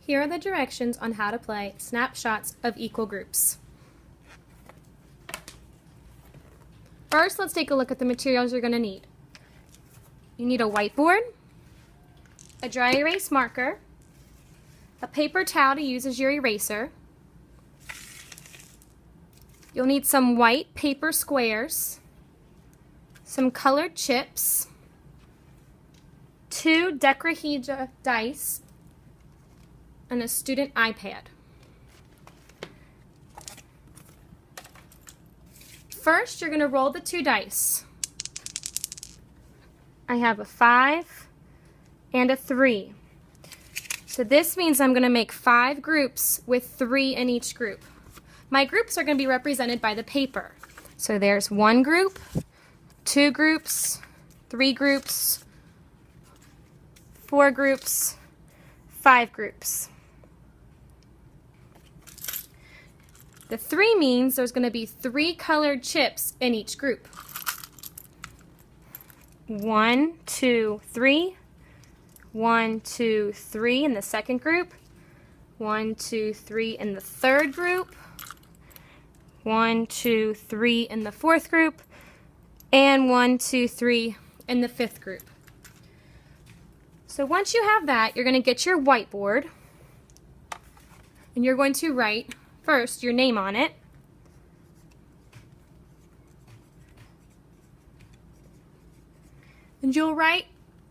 Here are the directions on how to play Snapshots of Equal Groups. First, let's take a look at the materials you're going to need. You need a whiteboard, a dry erase marker, a paper towel to use as your eraser. You'll need some white paper squares, some colored chips, 2 Decrahedra dice, and a student iPad. First, you're going to roll the 2 dice. I have a 5 and a 3. So this means I'm going to make 5 groups with 3 in each group. My groups are going to be represented by the paper. So there's 1 group, 2 groups, 3 groups, 4 groups, 5 groups. The 3 means there's going to be 3 colored chips in each group. 1, 2, 3. 1, 2, 3 in the second group. 1, 2, 3 in the third group. 1, 2, 3 in the fourth group. And 1, 2, 3 in the fifth group. So once you have that, you're going to get your whiteboard and you're going to write first your name on it. And you'll write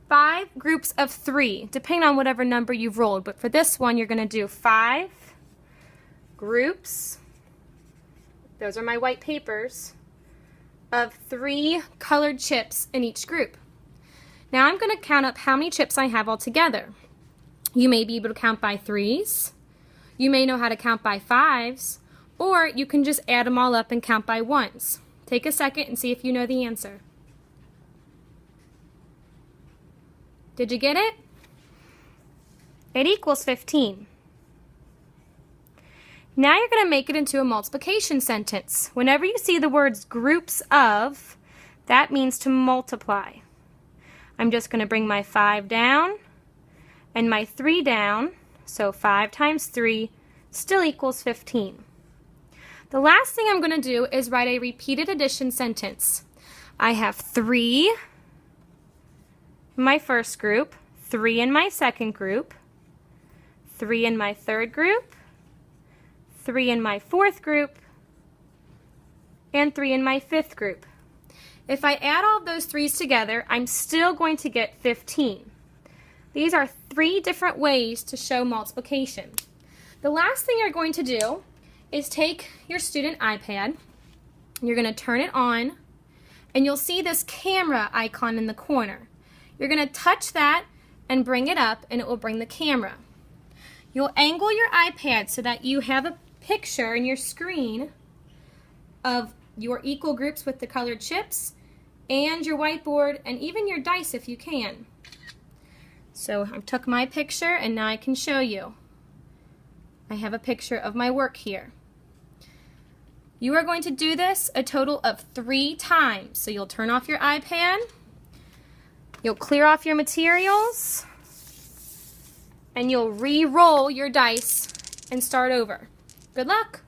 5 groups of 3, depending on whatever number you've rolled. But for this one, you're going to do 5 groups, those are my white papers, of 3 colored chips in each group. Now I'm going to count up how many chips I have altogether. You may be able to count by 3s, you may know how to count by 5s, or you can just add them all up and count by 1s. Take a second and see if you know the answer. Did you get it? It equals 15. Now you're going to make it into a multiplication sentence. Whenever you see the words groups of, that means to multiply. I'm just going to bring my 5 down and my 3 down, so 5 times 3 still equals 15. The last thing I'm going to do is write a repeated addition sentence. I have 3 in my first group, 3 in my second group, 3 in my third group, 3 in my fourth group, and 3 in my fifth group. If I add all of those 3's together, I'm still going to get 15. These are 3 different ways to show multiplication. The last thing you're going to do is take your student iPad, you're going to turn it on, and you'll see this camera icon in the corner. You're going to touch that and bring it up, and it will bring the camera. You'll angle your iPad so that you have a picture in your screen of your equal groups with the colored chips and your whiteboard and even your dice if you can. So I took my picture and now I can show you. I have a picture of my work here. You are going to do this a total of 3 times. So you'll turn off your iPad, you'll clear off your materials, and you'll re-roll your dice and start over. Good luck!